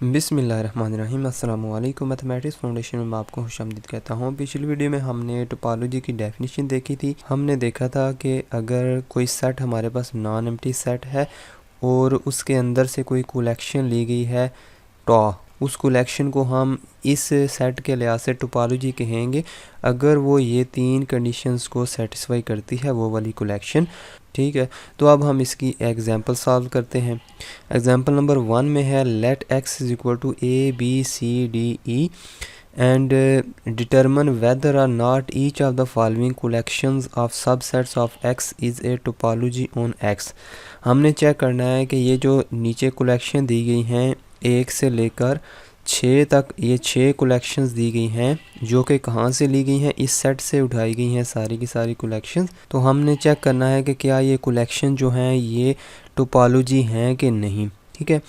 बिस्मिल्लाहिर्रहमानिर्रहीम। अस्सलाम वालेकुम। मैथमेटिक्स फाउंडेशन में मैं आपको खुशामदीद कहता हूँ। पिछली वीडियो में हमने टोपोलॉजी की डेफिनेशन देखी थी। हमने देखा था कि अगर कोई सेट हमारे पास नॉन एम्प्टी सेट है और उसके अंदर से कोई कलेक्शन ली गई है टॉ, उस कलेक्शन को हम इस सेट के लिहाज से टोपोलॉजी कहेंगे अगर वो ये तीन कंडीशंस को सेटिस्फाई करती है वो वाली कलेक्शन। ठीक है, तो अब हम इसकी एग्जांपल सॉल्व करते हैं। एग्जांपल नंबर 1 में है let x is equal to A B C D E and determine whether or not each of the following collections of subsets of x is a topology on x। हमने check करना है कि ये जो नीचे collection दी गई हैं 1 से लेकर 6 तक, ये 6 कलेक्शंस दी गई हैं जो कि कहाँ से ली गई हैं, इस सेट से उठाई गई हैं सारी की सारी कलेक्शंस। तो हमने चेक करना है कि क्या ये कलेक्शन जो हैं ये टोपोलॉजी हैं कि नहीं। ठीक है,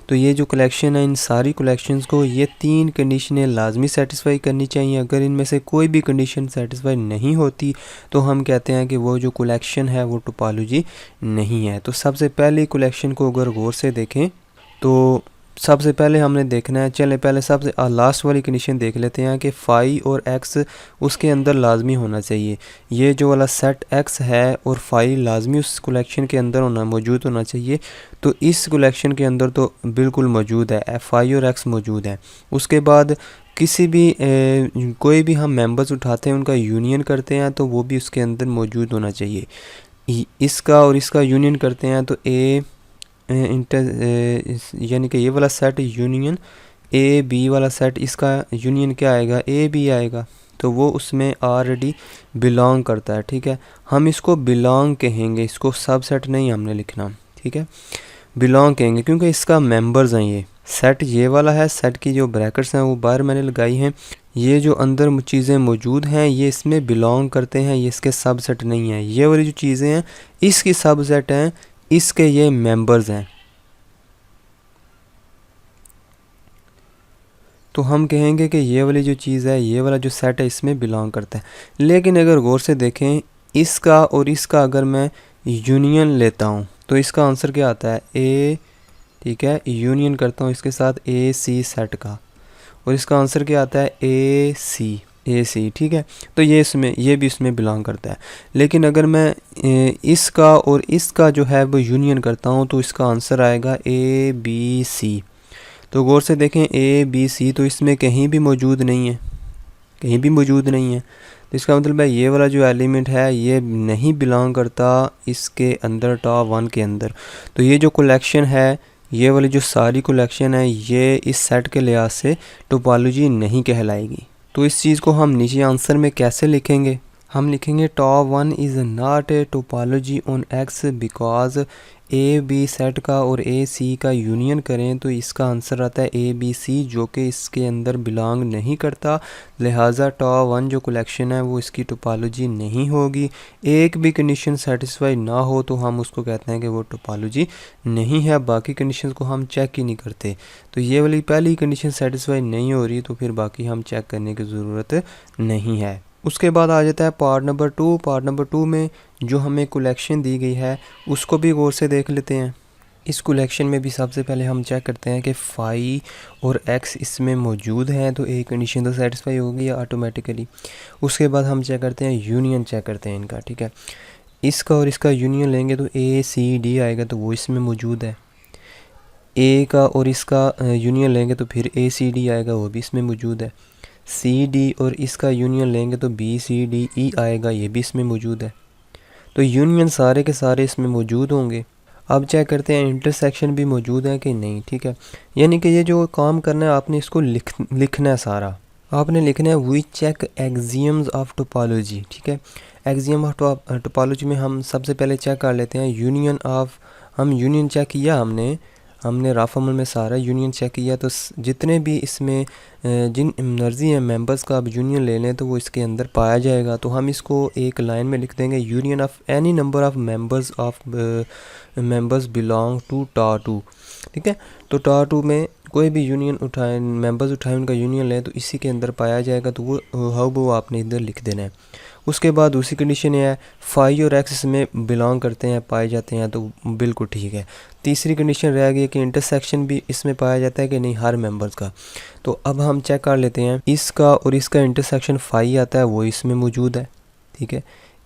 तो ये जो कलेक्शन है इन सारी कलेक्शंस को ये तीन कंडीशनें लाजमी सेटिस्फाई करनी चाहिए। अगर इनमें से कोई भी कंडीशन सेटिस्फाई नहीं होती तो हम कहते हैं कि वो जो कलेक्शन है वो टोपोलॉजी नहीं है। तो सबसे पहले कलेक्शन को अगर गौर से देखें तो सबसे पहले हमने देखना है, चले पहले सबसे लास्ट वाली कंडीशन देख लेते हैं कि फाई और एक्स उसके अंदर लाजमी होना चाहिए। ये जो वाला सेट एक्स है और फाई लाजमी उस कलेक्शन के अंदर मौजूद होना चाहिए। तो इस कलेक्शन के अंदर तो बिल्कुल मौजूद है, फाई और एक्स मौजूद है। उसके बाद किसी भी कोई भी हम मेंबर्स उठाते हैं उनका यूनियन करते हैं तो वो भी उसके अंदर मौजूद होना चाहिए। इसका और इसका यूनियन करते हैं तो ए यानी कि ये वाला सेट यूनियन ए बी वाला सेट, इसका यूनियन क्या आएगा, ए बी आएगा, तो वो उसमें ऑलरेडी बिलोंग करता है। ठीक है, हम इसको बिलोंग कहेंगे, इसको सब सेट नहीं हमने लिखना। ठीक है, बिलोंग कहेंगे क्योंकि इसका मेंबर्स हैं। ये सेट ये वाला है, सेट की जो ब्रैकेट्स हैं वो बाहर मैंने लगाई हैं। ये जो अंदर चीज़ें मौजूद हैं ये इसमें बिलोंग करते हैं, ये इसके सब सेट नहीं है। ये वाली जो चीज़ें हैं इसकी सब सेट हैं, इसके ये मेंबर्स हैं। तो हम कहेंगे कि ये वाली जो चीज़ है, ये वाला जो सेट है इसमें बिलोंग करता है। लेकिन अगर गौर से देखें इसका और इसका अगर मैं यूनियन लेता हूँ तो इसका आंसर क्या आता है, ए। ठीक है, यूनियन करता हूँ इसके साथ ए सी सेट का और इसका आंसर क्या आता है, ए सी। ठीक है, तो ये भी इसमें बिलोंग करता है। लेकिन अगर मैं इसका और इसका जो है वो यूनियन करता हूँ तो इसका आंसर आएगा ए बी सी। तो गौर से देखें ए बी सी तो इसमें कहीं भी मौजूद नहीं है, कहीं भी मौजूद नहीं है। तो इसका मतलब है ये वाला जो एलिमेंट है ये नहीं बिलोंग करता इसके अंदर, टॉप 1 के अंदर। तो ये जो कलेक्शन है, ये वाली जो सारी कलेक्शन है ये इस सेट के लिहाज से टोपोलॉजी नहीं कहलाएगी। तो इस चीज़ को हम नीचे आंसर में कैसे लिखेंगे, हम लिखेंगे tau 1 is not a topology on X because A B set का और ए सी का यूनियन करें तो इसका आंसर आता है ए बी सी, जो कि इसके अंदर बिलोंग नहीं करता। लिहाजा टॉप 1 जो कलेक्शन है वो इसकी टोपोलॉजी नहीं होगी। एक भी कंडीशन सेटिस्फाई ना हो तो हम उसको कहते हैं कि वो टोपोलॉजी नहीं है। बाकी कंडीशंस को हम चेक ही नहीं करते। तो ये वाली पहली कंडीशन सेटिस्फाई नहीं हो रही तो फिर बाकी हम चेक करने की ज़रूरत नहीं है। उसके बाद आ जाता है पार्ट नंबर 2। पार्ट नंबर 2 में जो हमें कलेक्शन दी गई है उसको भी गौर से देख लेते हैं। इस कलेक्शन में भी सबसे पहले हम चेक करते हैं कि फाई और एक्स इसमें मौजूद हैं तो एक कंडीशन तो सेटिस्फाई होगी ऑटोमेटिकली। उसके बाद हम चेक करते हैं यूनियन, चेक करते हैं इनका। ठीक है, इसका और इसका यूनियन लेंगे तो ए सी डी आएगा तो वो इसमें मौजूद है। ए का और इसका यूनियन लेंगे तो फिर ए सी डी आएगा, वो भी इसमें मौजूद है। सी डी और इसका यूनियन लेंगे तो बी सी डी ई आएगा, ये भी इसमें मौजूद है। तो यूनियन सारे के सारे इसमें मौजूद होंगे। अब चेक करते हैं इंटरसेक्शन भी मौजूद है कि नहीं। ठीक है, यानी कि ये जो काम करना है आपने इसको लिखना है, सारा आपने लिखना है we check axioms of topology. ठीक है, एक्सियम ऑफ टोपोलॉजी में हम सबसे पहले चेक कर लेते हैं यूनियन ऑफ। हम यूनियन चेक किया, हमने रफ अमल में सारा यूनियन चेक किया। तो जितने भी इसमें जिन मर्जी हैं मेंबर्स का आप यूनियन ले लें तो वो इसके अंदर पाया जाएगा। तो हम इसको एक लाइन में लिख देंगे, union of any number of members belong to tau 2। ठीक है, तो टॉ 2 में कोई भी यूनियन मेंबर्स उठाए उनका यूनियन लें तो इसी के अंदर पाया जाएगा। तो वो हाउ वो आपने इधर लिख देना है। उसके बाद दूसरी कंडीशन ये है फाई और एक्स इसमें बिलोंग करते हैं, पाए जाते हैं, तो बिल्कुल ठीक है। तीसरी कंडीशन रह गई कि इंटरसेक्शन भी इसमें पाया जाता है कि नहीं हर मेंबर्स का। तो अब हम चेक कर लेते हैं, इसका और इसका इंटरसेक्शन फाई आता है वो इसमें मौजूद है, ठीक है।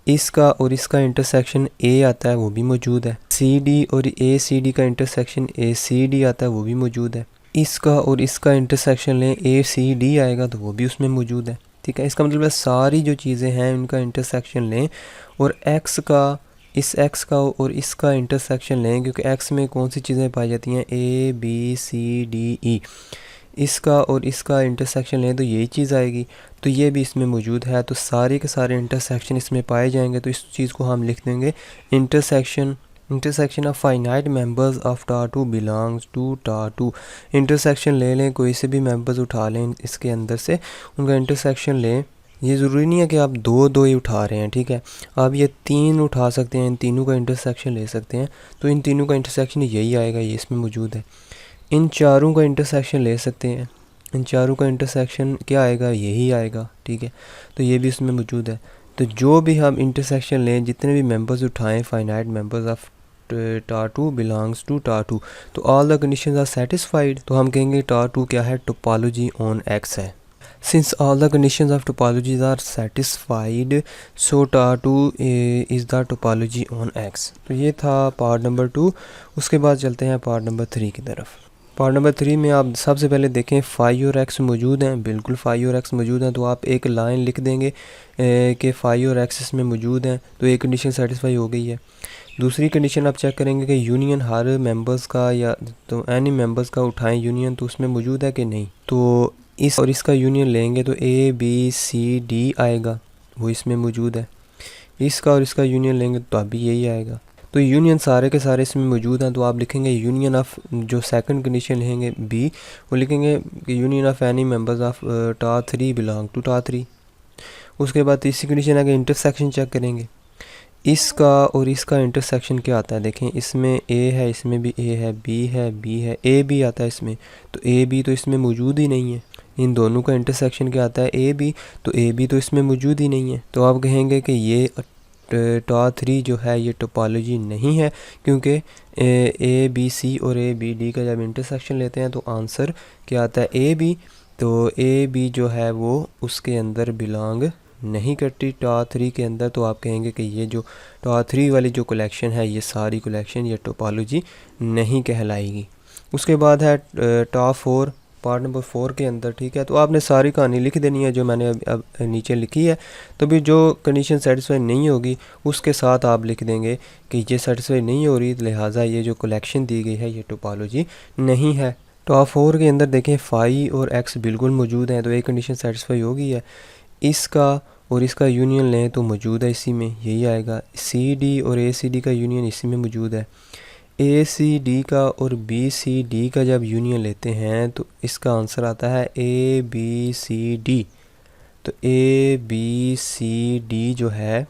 इसका और इसका इंटरसेक्शन ए आता है वो भी मौजूद है। सी डी और ए सी डी का इंटरसेक्शन ए सी डी आता है वो भी मौजूद है। इसका और इसका इंटरसेक्शन लें ए सी डी आएगा तो वो भी उसमें मौजूद है, ठीक है। इसका मतलब है सारी जो चीज़ें हैं उनका इंटरसेक्शन लें और एक्स का, इस एक्स का और इसका इंटरसेक्शन लें, क्योंकि एक्स में कौन सी चीज़ें पाई जाती हैं, ए बी सी डी ई। इसका और इसका इंटरसेक्शन लें तो यही चीज़ आएगी, तो ये भी इसमें मौजूद है, तो सारे के सारे इंटरसेक्शन इसमें पाए जाएंगे। तो इस चीज़ को हम लिख देंगे intersection of finite members of tau belongs to tau. Intersection ले लें, कोई से भी मेंबर्स उठा लें इसके अंदर से, उनका इंटरसेक्शन लें। ये ज़रूरी नहीं है कि आप दो ही उठा रहे हैं, ठीक है। आप ये 3 उठा सकते हैं, इन तीनों का इंटरसेक्शन ले सकते हैं, तो इन तीनों का इंटरसेक्शन यही आएगा, ये इसमें मौजूद है। इन चारों का इंटरसेक्शन ले सकते हैं, इन चारों का इंटरसेक्शन क्या आएगा, यही आएगा, ठीक है। तो ये भी इसमें मौजूद है। तो जो भी हम इंटरसेक्शन लें, जितने भी मेंबर्स उठाएं finite members of tau belongs to tau, तो all the conditions are satisfied, तो हम कहेंगे टाटू क्या है, टोपोलॉजी ऑन एक्स है। Since all the conditions of topologies are satisfied, so tau is the topology on X. तो ये था पार्ट नंबर 2। उसके बाद चलते हैं पार्ट नंबर 3 की तरफ। पार्ट नंबर 3 में आप सबसे पहले देखें फाई और एक्स मौजूद हैं, बिल्कुल फाई और एक्स मौजूद हैं, तो आप एक लाइन लिख देंगे कि फाई और एक्स इसमें मौजूद हैं, तो एक कंडीशन सेटिस्फाई हो गई है। दूसरी कंडीशन आप चेक करेंगे कि यूनियन हर मेंबर्स का या तो एनी मेंबर्स का उठाएं यूनियन, तो उसमें मौजूद है कि नहीं। तो इस और इसका यूनियन लेंगे तो ए बी सी डी आएगा, वो इसमें मौजूद है। इसका और इसका यूनियन लेंगे तो अभी यही आएगा। तो यूनियन सारे के सारे इसमें मौजूद हैं, तो आप लिखेंगे यूनियन ऑफ, जो सेकंड कंडीशन लेंगे बी, वो लिखेंगे कि union of any members of टा 3 बिलोंग टू टा 3। उसके बाद तीसरी कंडीशन है कि इंटरसेक्शन चेक करेंगे, इसका और इसका इंटरसेक्शन क्या आता है। देखें इसमें ए है, इसमें भी ए है, बी है, बी है, ए बी आता है इसमें, तो ए बी तो इसमें मौजूद ही नहीं है। इन दोनों का इंटरसेक्शन क्या आता है, ए बी, तो ए बी तो इसमें मौजूद ही नहीं है। तो आप कहेंगे कि ये टा 3 जो है ये टोपोलॉजी नहीं है, क्योंकि ए बी सी और ए बी डी का जब इंटरसेक्शन लेते हैं तो आंसर क्या आता है, ए बी। तो ए बी जो है वो उसके अंदर बिलोंग नहीं करती टा 3 के अंदर, तो आप कहेंगे कि ये जो टा 3 वाली जो कलेक्शन है, ये सारी कलेक्शन ये टोपोलॉजी नहीं कहलाएगी। उसके बाद है टा 4, पार्ट नंबर 4 के अंदर, ठीक है। तो आपने सारी कहानी लिख देनी है जो मैंने अब नीचे लिखी है। तो भी जो कंडीशन सेटिस्फाई नहीं होगी उसके साथ आप लिख देंगे कि ये सेटिस्फाई नहीं हो रही, लिहाजा ये जो कलेक्शन दी गई है ये टोपोलॉजी नहीं है। टा 4 के अंदर देखें फाई और एक्स बिल्कुल मौजूद हैं, तो एक कंडीशन सेटिस्फाई हो गई है। इसका और इसका यूनियन लें तो मौजूद है इसी में, यही आएगा। सी डी और ए सी डी का यूनियन इसी में मौजूद है। ए सी डी का और बी सी डी का जब यूनियन लेते हैं तो इसका आंसर आता है ए बी सी डी। तो ए बी सी डी जो है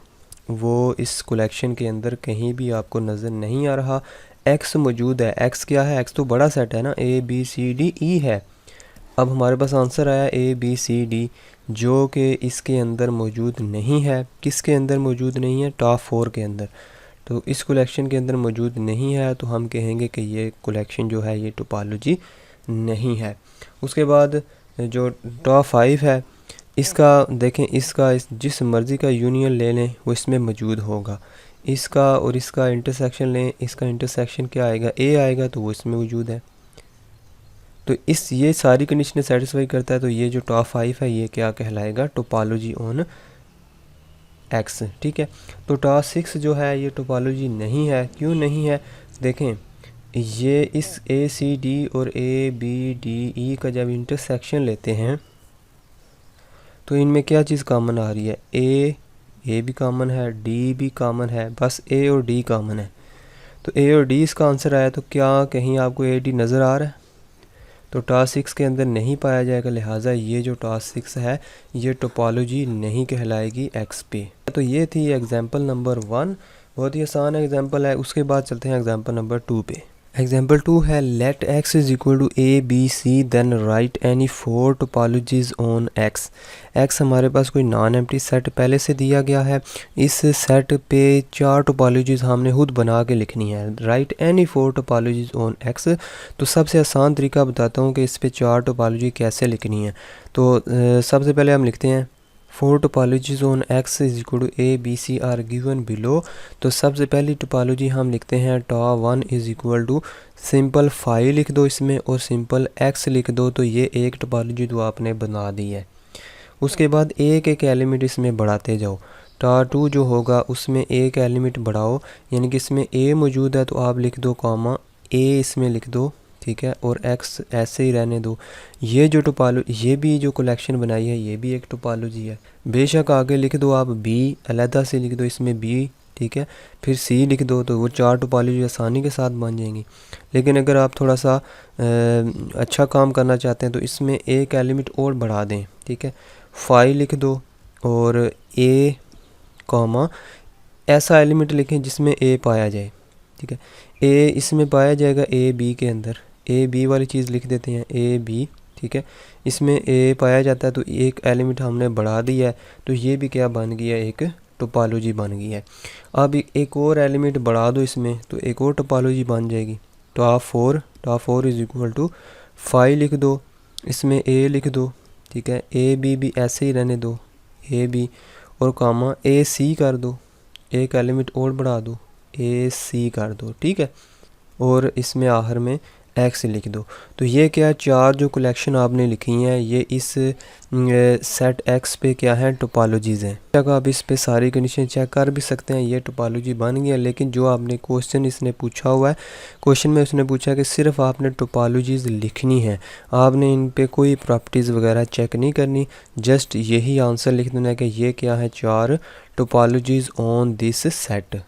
वो इस कलेक्शन के अंदर कहीं भी आपको नज़र नहीं आ रहा। एक्स मौजूद है, एक्स क्या है, एक्स तो बड़ा सेट है ना, ए बी सी डी ई है। अब हमारे पास आंसर आया ए बी सी डी, जो कि इसके अंदर मौजूद नहीं है। किसके अंदर मौजूद नहीं है, टा 4 के अंदर। तो इस कलेक्शन के अंदर मौजूद नहीं है, तो हम कहेंगे कि ये कलेक्शन जो है ये टोपोलॉजी नहीं है। उसके बाद जो टा 5 है, इसका देखें, इसका जिस मर्ज़ी का यूनियन ले लें वो इसमें मौजूद होगा। इसका और इसका इंटरसेक्शन लें, इसका इंटरसेक्शन क्या आएगा, ए आएगा, तो वो इसमें मौजूद है। तो ये सारी कंडीशनें सेटिस्फाई करता है, तो ये जो टा 5 है ये क्या कहलाएगा, टोपोलॉजी ऑन एक्स, ठीक है। तो टा 6 जो है ये टोपोलॉजी नहीं है। क्यों नहीं है, देखें ये इस ए सी डी और ए बी डी ई का जब इंटरसेक्शन लेते हैं तो इनमें क्या चीज़ कॉमन आ रही है, ए भी कॉमन है, डी भी कॉमन है, बस ए और डी कॉमन है। तो ए और डी इसका आंसर आया, तो क्या कहीं आपको ए डी नज़र आ रहा है, तो टा 6 के अंदर नहीं पाया जाएगा, लिहाजा ये जो टा 6 है ये टोपोलॉजी नहीं कहलाएगी एक्स पे। तो ये थी एग्जांपल नंबर 1, बहुत ही आसान एग्जांपल है। उसके बाद चलते हैं एग्जांपल नंबर 2 पे। एग्जाम्पल 2 है let x is equal to A B C then write any 4 topologies on x। x हमारे पास कोई नॉन एम्प्टी सेट पहले से दिया गया है, इस सेट पे 4 टोपोलॉजीज हमने खुद बना के लिखनी है। Right any 4 topologies on x, तो सबसे आसान तरीका बताता हूँ कि इस पे 4 टोपोलॉजी कैसे लिखनी है। तो सबसे पहले हम लिखते हैं 4 topologies on x is equal to A B C are given below. तो सबसे पहली टोपोलॉजी हम लिखते हैं टॉ1 इज इक्वल टू सिंपल 5 लिख दो इसमें और सिंपल x लिख दो, तो ये एक टोपोलॉजी तो आपने बना दी है। उसके बाद एक एक एलिमेंट इसमें बढ़ाते जाओ। टॉ2 जो होगा उसमें एक एलिमेंट बढ़ाओ, यानी कि इसमें a मौजूद है तो आप लिख दो कॉमा a इसमें लिख दो, ठीक है, और x ऐसे ही रहने दो। ये जो ये भी जो कलेक्शन बनाई है ये भी एक टोपोलॉजी है। बेशक आगे लिख दो आप b, अलहदा से लिख दो इसमें b, ठीक है, फिर c लिख दो, तो वो 4 टोपोलॉजी आसानी के साथ बन जाएंगी। लेकिन अगर आप थोड़ा सा अच्छा काम करना चाहते हैं तो इसमें एक एलिमेंट और बढ़ा दें, ठीक है, 5 लिख दो और a कॉमा ऐसा एलिमेंट लिखें जिसमें a पाया जाए, ठीक है, a इसमें पाया जाएगा a b के अंदर, a b वाली चीज़ लिख देते हैं a b, ठीक है, इसमें a पाया जाता है तो एक एलिमेंट हमने बढ़ा दिया है, तो ये भी क्या बन गया, एक टोपोलॉजी बन गई है। अब एक और एलिमेंट बढ़ा दो इसमें तो एक और टोपोलॉजी बन जाएगी। टॉ4 इज इक्वल टू 5 लिख दो, इसमें a लिख दो, ठीक है, a b भी ऐसे ही रहने दो a b और कामा a c कर दो, एक एलिमेंट और बढ़ा दो a c कर दो, ठीक है, और इसमें आखिर में x लिख दो। तो ये क्या 4 जो कलेक्शन आपने लिखी हैं ये इस सेट x पे क्या है टोपोलॉजीज़ हैं। तक आप इस पे सारी कंडीशन चेक कर भी सकते हैं, ये टोपोलॉजी बन गई है। लेकिन जो आपने क्वेश्चन इसने पूछा हुआ है, क्वेश्चन में उसने पूछा कि सिर्फ आपने टोपोलॉजीज़ लिखनी है, आपने इन पे कोई प्रॉपर्टीज़ वगैरह चेक नहीं करनी, जस्ट यही आंसर लिख देना है कि ये क्या है 4 टोपोलॉजीज़ ऑन दिस सेट।